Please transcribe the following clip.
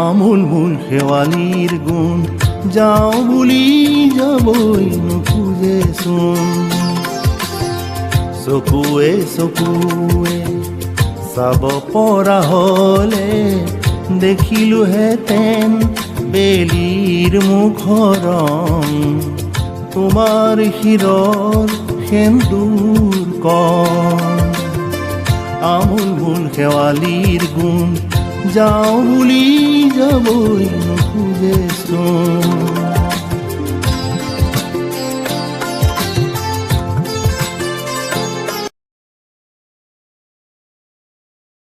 আমোল মোল শেৱালিৰ গুণ যাওঁ বুলি যাবই নোখোজেচোন। চকুৱে চকুৱে চাব পৰা হ'লে দেখিলোহেঁতেন বেলিৰ মুখৰ ৰং। তোমাৰ শিৰৰ সেন্দুৰ কণ আমোল মোল শেৱালিৰ গুণ যাওঁ বুলি যাবই নোখোজেচোন।